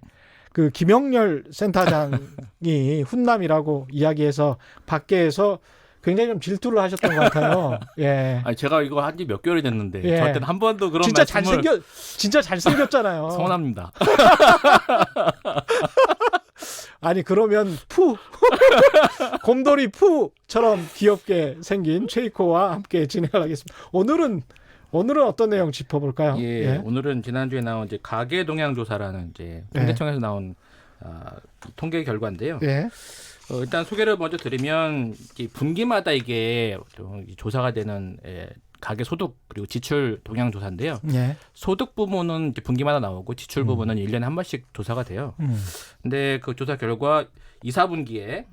그 김영렬 센터장이 훈남이라고 이야기해서 밖에서 굉장히 좀 질투를 하셨던 것 같아요. 예. 아니 제가 이거 한 지 몇 개월이 됐는데 예. 저한테는 한 번도 그런 진짜 말씀을 진짜 잘생겼잖아요. 서운합니다. 아니 그러면 곰돌이 푸처럼 귀엽게 생긴 최이코와 함께 진행을 하겠습니다. 오늘은 어떤 내용 짚어볼까요? 예, 오늘은 지난주에 나온 이제 가계 동향 조사라는 이제 통계청에서 나온 통계 결과인데요. 예. 일단 소개를 먼저 드리면 분기마다 이게 조사가 되는 가계 소득 그리고 지출 동향 조사인데요. 예. 소득 부분은 이제 분기마다 나오고 지출 부분은 1년에 한 번씩 조사가 돼요. 근데 그 조사 결과 2, 4분기에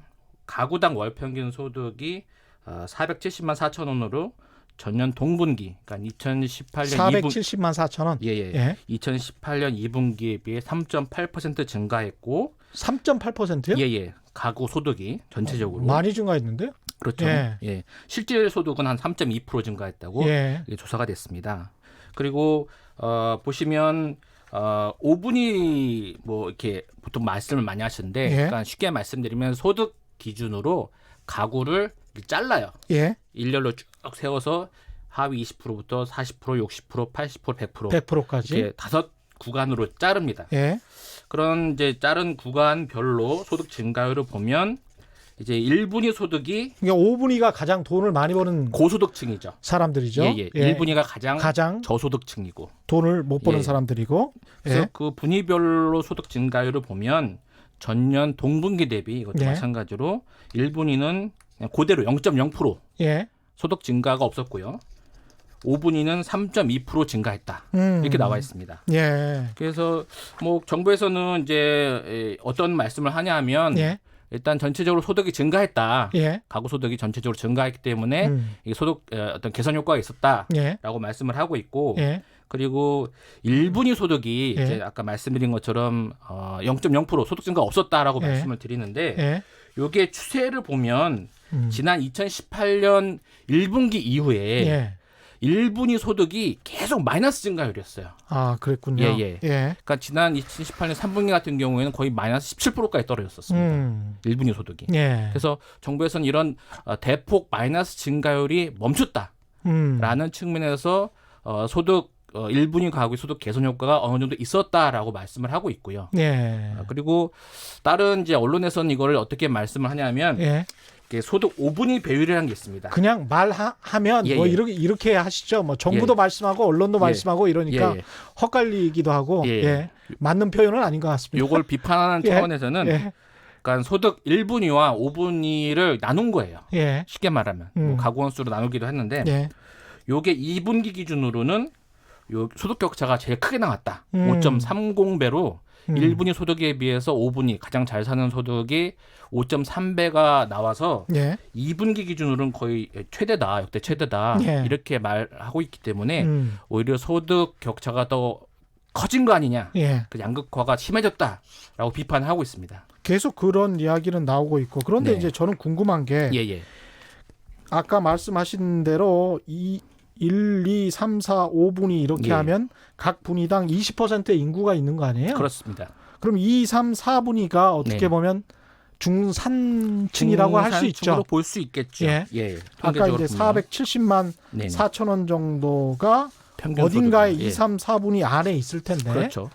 가구당 월 평균 소득이 470만 4천 원으로 전년 동분기, 그러니까 2018년 470만 4천 원. 예예. 예. 2018년 2분기에 비해 3.8% 증가했고 3.8%요? 예예. 가구 소득이 전체적으로 많이 증가했는데요? 그렇죠. 예. 예. 실질 소득은 한 3.2% 증가했다고 예. 이게 조사가 됐습니다. 그리고 보시면 5분이 뭐 이렇게 보통 말씀을 많이 하시는데, 예. 그러니까 쉽게 말씀드리면 소득 기준으로 가구를 잘라요. 예. 일렬로 쭉 세워서 하위 20%부터 40%, 60%, 80%, 100% 100%까지. 이렇게 5 구간으로 자릅니다. 예. 그런 이제 자른 구간별로 소득 증가율을 보면 이제 1분위 소득이 그러니까 5분위가 가장 돈을 많이 버는 고소득층이죠. 사람들이죠. 예. 1분위가 가장 저소득층이고. 돈을 못 버는 예. 사람들이고. 그래서 예. 그 분위별로 소득 증가율을 보면 전년 동분기 대비 이것도 예. 마찬가지로 1분위는 그냥 그대로 0.0% 예. 소득 증가가 없었고요. 5분위는 3.2% 증가했다. 이렇게 나와 있습니다. 예. 그래서 뭐 정부에서는 이제 어떤 말씀을 하냐면 예. 일단 전체적으로 소득이 증가했다. 예. 가구 소득이 전체적으로 증가했기 때문에 이게 소득 어떤 개선 효과가 예. 있었다라고 말씀을 하고 있고 예. 그리고 1분위 소득이 예. 이제 아까 말씀드린 것처럼 0.0% 소득 증가 없었다라고 예. 말씀을 드리는데 예. 요게 추세를 보면 지난 2018년 1분기 이후에 예. 1분위 소득이 계속 마이너스 증가율이었어요. 아, 그랬군요. 예, 예. 예. 그러니까 지난 2018년 3분기 같은 경우에는 거의 마이너스 17%까지 떨어졌었습니다. 1분위 소득이. 예. 그래서 정부에서는 이런 대폭 마이너스 증가율이 멈췄다라는 측면에서 소득 1분위 가구의 소득 개선 효과가 어느 정도 있었다라고 말씀을 하고 있고요. 예. 그리고 다른 이제 언론에서는 이거를 어떻게 말씀을 하냐면 예. 이게 소득 5분위 배율이라는 게 있습니다. 그냥 말하면 예, 뭐 예. 이렇게 하시죠. 뭐 정부도 말씀하고 언론도 말씀하고 이러니까 예, 예. 헛갈리기도 하고 예. 예. 맞는 표현은 아닌 것 같습니다. 요걸 비판하는 예. 차원에서는 예. 그러니까 소득 1분위와 5분위를 나눈 거예요. 예. 쉽게 말하면 뭐 가구 원수로 나누기도 했는데 예. 요게 2분기 기준으로는 요 소득 격차가 제일 크게 나왔다. 5.30배로 1분위 소득에 비해서 5분위 가장 잘 사는 소득이 5.3배가 나와서 예. 2분기 기준으로는 거의 최대다, 역대 최대다 예. 이렇게 말하고 있기 때문에 음. 오히려 소득 격차가 더 커진 거 아니냐, 예. 그 양극화가 심해졌다라고 비판을 하고 있습니다. 계속 그런 이야기는 나오고 있고 그런데 네. 이제 저는 궁금한 게 예예. 아까 말씀하신 대로 1, 2, 3, 4, 5분위 이렇게 예. 하면 각 분위당 20%의 인구가 있는 거 아니에요? 그렇습니다. 그럼 2, 3, 4분위가 어떻게 네. 보면 중산층이라고 할 수 있죠. 중산층으로 볼 수 있겠죠. 예. 예. 아까 이제 통계적으로 보면. 470만 네네. 4천 원 정도가 평균 어딘가에 소득은. 2, 3, 4분위 안에 있을 텐데 그렇죠.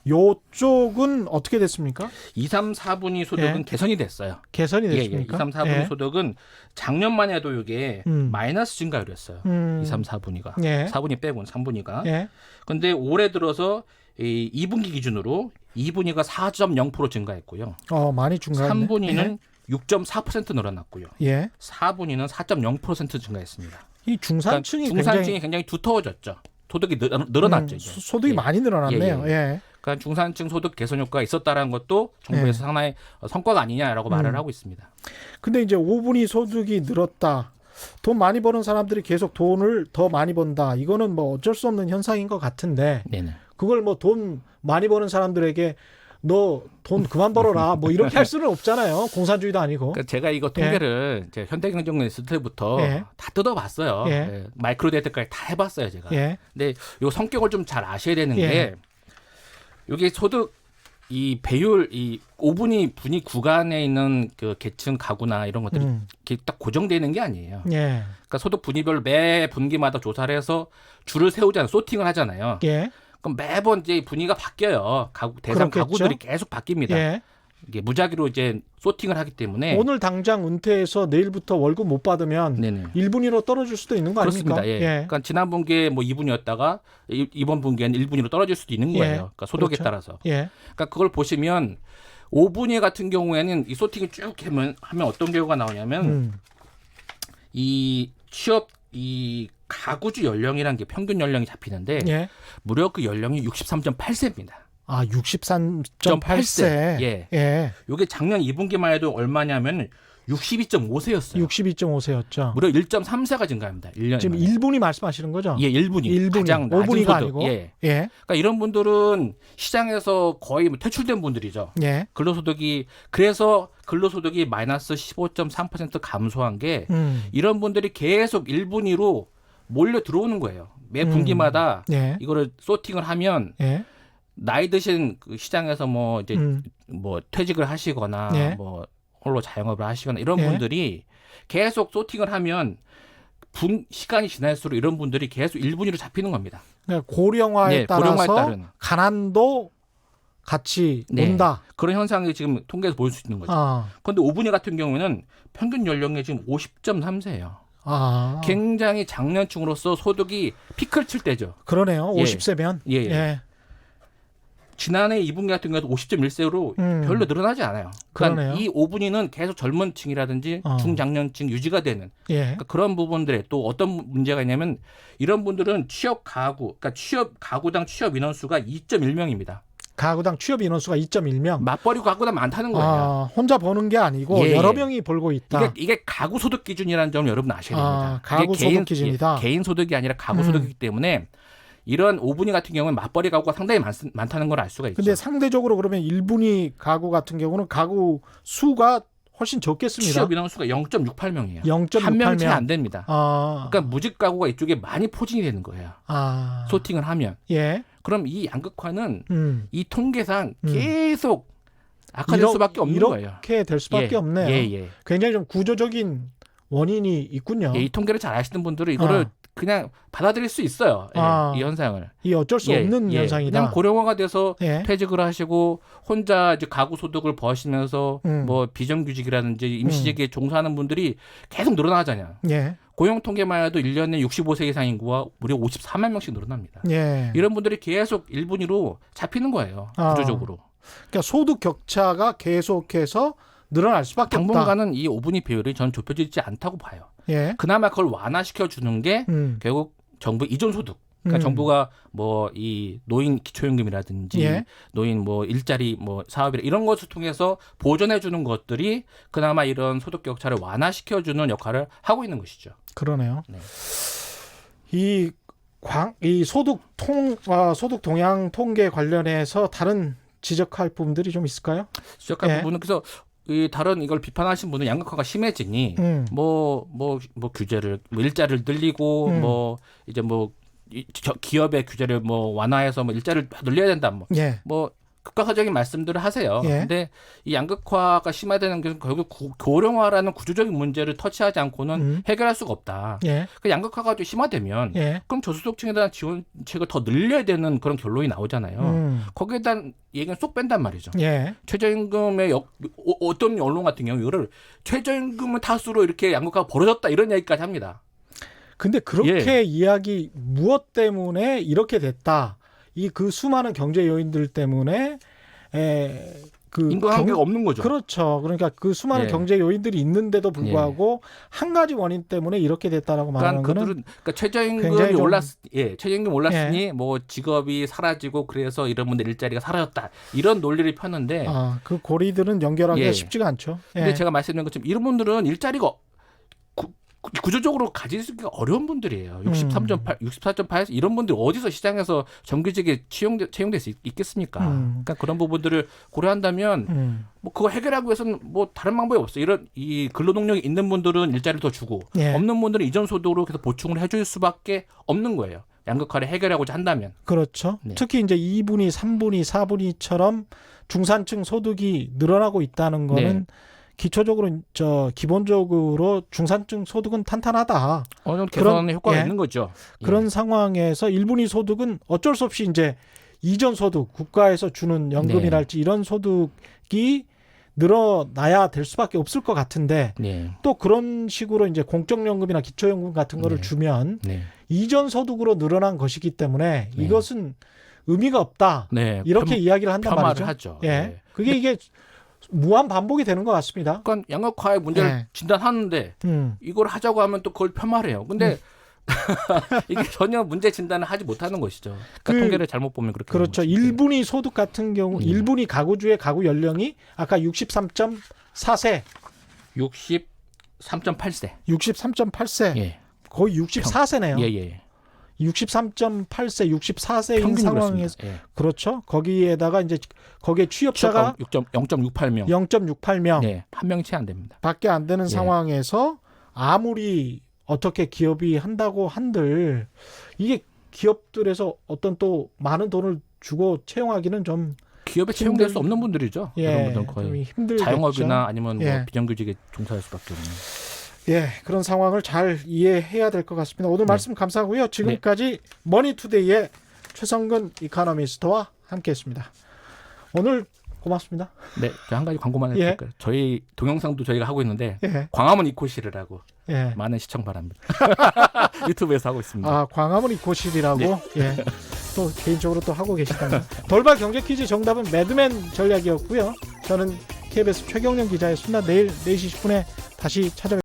요쪽은 어떻게 됐습니까? 2, 3, 4분위 소득은 예. 개선이 됐어요. 개선이 예, 예. 2, 됐습니까? 3, 4분위 예. 소득은 작년만 해도 이게 마이너스 증가율이었어요. 2, 3, 4분위가. 예. 4분위 빼고는 3분위가. 예. 근데 올해 들어서 이 2분기 기준으로 2분위가 4.0% 증가했고요. 많이 증가했네. 3분위는 6.4% 늘어났고요. 예. 4분위는 4.0% 증가했습니다. 이 중산층이 그러니까 중산층이 굉장히 두터워졌죠. 소득이 늘어났죠. 이게. 소득이 예. 많이 늘어났네요. 예. 그러니까 중산층 소득 개선 효과가 있었다라는 것도 정부에서 하나의 성과가 아니냐라고 말을 하고 있습니다. 근데 이제 5분위 소득이 늘었다. 돈 많이 버는 사람들이 계속 돈을 더 많이 번다. 이거는 뭐 어쩔 수 없는 현상인 것 같은데 네네. 그걸 뭐 돈 많이 버는 사람들에게 너 돈 그만 벌어라 뭐 이렇게 할 수는 없잖아요. 공산주의도 아니고. 그러니까 제가 이거 통계를 이제 현대경제공단 있을 때부터 예. 다 뜯어봤어요. 예. 예. 마이크로 데이터까지 다 해봤어요, 제가. 예. 근데 이 성격을 좀 잘 아셔야 되는 예. 게 이게 소득 이 배율 이 5분위 분위 구간에 있는 그 계층 가구나 이런 것들이 이렇게 딱 고정되어 있는 게 아니에요. 예. 그러니까 소득 분위별로 매 분기마다 조사를 해서 줄을 세우잖아요. 소팅을 하잖아요. 예. 그럼 매번 이제 분위기가 바뀌어요. 대상 그렇겠죠. 가구들이 계속 바뀝니다. 예. 이게 무작위로 이제 소팅을 하기 때문에 오늘 당장 은퇴해서 내일부터 월급 못 받으면 네네. 1분위로 떨어질 수도 있는 거 아닙니까? 그렇습니다. 예. 그러니까 지난 분기에 뭐 2분이었다가 이번 분기에는 1분위로 떨어질 수도 있는 거예요. 예. 그러니까 소득에 그렇죠. 따라서. 예. 그러니까 그걸 보시면 5분위 같은 경우에는 이 소팅이 쭉 하면 어떤 경우가 나오냐면 이 취업 이 가구주 연령이라는 게 평균 연령이 잡히는데 예. 무려 그 연령이 63.8세입니다. 아, 63.8세. 예. 예. 요게 작년 2분기만 해도 얼마냐면 62.5세였어요. 62.5세였죠. 무려 1.3세가 증가합니다. 1년 지금 1분이 말씀하시는 거죠? 예, 1분이 1분이 가장 낮은 5분이가 소득. 아니고. 예. 예. 그러니까 이런 분들은 시장에서 거의 뭐 퇴출된 분들이죠. 예. 근로소득이 그래서 근로소득이 마이너스 15.3% 감소한 게 이런 분들이 계속 1분위로 몰려 들어오는 거예요. 매 분기마다 예. 이거를 소팅을 하면 예. 나이 드신 그 시장에서 뭐 이제 뭐 퇴직을 하시거나 예. 뭐 홀로 자영업을 하시거나 이런 예. 분들이 계속 소팅을 하면 시간이 지날수록 이런 분들이 계속 1분위로 잡히는 겁니다. 그러니까 고령화에 네, 따라서 고령화에 따른. 가난도 같이 네. 온다. 그런 현상이 지금 통계에서 보일 수 있는 거죠. 아. 그런데 5분위 같은 경우에는 평균 연령이 지금 50.3세예요. 아. 굉장히 장년층으로서 소득이 피크를 칠 때죠. 그러네요. 예. 50세면. 예, 예. 지난해 2분기 같은 경우에도 50.1세로 별로 늘어나지 않아요. 그러니까 그러네요. 이 5분위는 계속 젊은 층이라든지 중장년층 유지가 되는 예. 그러니까 그런 부분들에 또 어떤 문제가 있냐면 이런 분들은 취업 가구, 그러니까 가구당 취업 인원수가 2.1명입니다. 가구당 취업 인원수가 2.1명. 맞벌이 가구보다 많다는 거예요. 아, 혼자 버는 게 아니고 예, 여러 예. 명이 벌고 있다. 이게 가구 소득 기준이라는 점을 여러분 아셔야 됩니다. 가구 이게 소득 기준이다. 개인 소득이 아니라 가구 소득이기 때문에 이런 5분위 같은 경우는 맞벌이 가구가 상당히 많다는 걸 알 수가 있죠. 근데 상대적으로 그러면 1분위 가구 같은 경우는 가구 수가 훨씬 적겠습니다. 취업 인원수가 0.68명이에요. 0.68명. 한 명 채 안 됩니다. 아. 그러니까 무직 가구가 이쪽에 많이 포진이 되는 거예요. 아. 소팅을 하면. 예. 그럼 이 양극화는 이 통계상 계속 악화될 수밖에 없는 거예요. 이렇게 될 수밖에 없네요. 예. 굉장히 좀 구조적인 원인이 있군요. 이 통계를 잘 아시는 분들은 이거를 그냥 받아들일 수 있어요. 이 현상을. 이 어쩔 수 없는 현상이다. 그냥 고령화가 돼서 예. 퇴직을 하시고 혼자 이제 가구 소득을 버시면서 뭐 비정규직이라든지 임시직에 종사하는 분들이 계속 늘어나잖아요. 예. 고용 통계만 해도 1년에 65세 이상 인구가 무려 54만 명씩 늘어납니다. 예. 이런 분들이 계속 1분위로 잡히는 거예요. 구조적으로. 그러니까 소득 격차가 계속해서 늘어날 수밖에 없다. 당분간은 이 5분위 비율이 전 좁혀지지 않다고 봐요. 예. 그나마 그걸 완화시켜 주는 게 결국 정부 이전 소득. 그러니까 정부가 뭐 이 노인 기초연금이라든지 예. 노인 뭐 일자리 뭐 사업이라 이런 것을 통해서 보전해 주는 것들이 그나마 이런 소득 격차를 완화시켜 주는 역할을 하고 있는 것이죠. 그러네요. 네. 이 소득 동향 통계 관련해서 다른 지적할 부분들이 좀 있을까요? 지적할 예. 부분은 그래서 이 다른 이걸 비판하신 분은 양극화가 심해지니 뭐 규제를 뭐 일자리를 늘리고 뭐 이제 뭐 기업의 규제를 뭐 완화해서 뭐 일자리를 늘려야 된다 예. 뭐 극과사적인 말씀들을 하세요. 예. 근데 이 양극화가 심화되는 게 결국 고령화라는 구조적인 문제를 터치하지 않고는 해결할 수가 없다. 예. 그 양극화가 좀 심화되면 예. 그럼 저소득층에 대한 지원책을 더 늘려야 되는 그런 결론이 나오잖아요. 거기에 대한 얘기는 쏙 뺀단 말이죠. 예. 최저임금의 어떤 언론 같은 경우 이거를 최저임금을 탓으로 이렇게 양극화가 벌어졌다 이런 얘기까지 합니다. 근데 그렇게 이야기 무엇 때문에 이렇게 됐다. 그 수많은 경제 요인들 때문에 인과관계가 없는 거죠. 그렇죠. 그러니까 그 수많은 경제 요인들이 있는데도 불구하고 한 가지 원인 때문에 이렇게 됐다라고 말하는 거는 그러니까 최저임금이 최저임금 올랐으니 뭐 직업이 사라지고 그래서 이런 분들 일자리가 사라졌다. 이런 논리를 펴는데 그 고리들은 연결하기가 쉽지가 않죠. 근데 제가 말씀드린 것처럼 이런 분들은 일자리가 구조적으로 가지기가 어려운 분들이에요. 64.8에서 이런 분들이 어디서 시장에서 정규직에 채용될 수 있겠습니까? 그러니까 그런 부분들을 고려한다면 뭐 그거 해결하기 위해서는 뭐 다른 방법이 없어요. 이런 이 근로동력이 있는 분들은 일자리를 더 주고 없는 분들은 이전 소득으로 계속 보충을 해줄 수밖에 없는 거예요. 양극화를 해결하고자 한다면. 그렇죠. 특히 이제 2분위, 3분위, 4분위처럼 중산층 소득이 늘어나고 있다는 거는 기초적으로 기본적으로 중산층 소득은 탄탄하다. 어느 정도 개선하는 효과가 있는 거죠. 그런 상황에서 1분위 소득은 어쩔 수 없이 이제 이전 소득, 국가에서 주는 연금이랄지 이런 소득이 늘어나야 될 수밖에 없을 것 같은데 또 그런 식으로 이제 공적연금이나 기초연금 같은 거를 주면 이전 소득으로 늘어난 것이기 때문에 이것은 의미가 없다. 이렇게 이야기를 한단 말이죠. 하죠. 그게 이게 무한 반복이 되는 것 같습니다. 그러니까 양극화의 문제를 진단하는데 이걸 하자고 하면 또 그걸 폄하해요. 근데 이게 전혀 문제 진단을 하지 못하는 것이죠. 그러니까 통계를 잘못 보면 그렇게 그렇죠. 1분위 소득 같은 경우 1분위 가구주의 가구 연령이 아까 63.4세 63.8세. 63.8세. 예. 거의 64세네요. 예, 예. 63.8세, 64세인 평균 상황에서 그렇습니다. 예. 그렇죠. 거기에다가 이제 거기에 취업자가 0.68명. 0.68명 네, 한 명이 채 안 됩니다. 밖에 안 되는 예. 상황에서 아무리 어떻게 기업이 한다고 한들 이게 기업들에서 어떤 또 많은 돈을 주고 채용하기는 좀 기업에 채용될 수 없는 분들이죠. 이런 분들은 좀 거의 힘들겠죠. 자영업이나 아니면 뭐 예. 비정규직에 종사할 수밖에 없는. 예, 그런 상황을 잘 이해해야 될 것 같습니다. 오늘 네. 말씀 감사하고요. 지금까지 머니투데이의 최성근 이코노미스트와 함께했습니다. 오늘 고맙습니다. 네, 저 한 가지 광고만 해도 예. 될까요? 저희 동영상도 저희가 하고 있는데 예, 광화문 이코시르라고 예. 많은 시청 바랍니다. 유튜브에서 하고 있습니다. 아, 광화문 이코실이라고. 네. 예. 또 개인적으로 또 하고 계시다면. 돌발 경제 퀴즈 정답은 매드맨 전략이었고요. 저는 KBS 최경영 기자였습니다. 내일 4시 10분에 다시 찾아뵙겠습니다.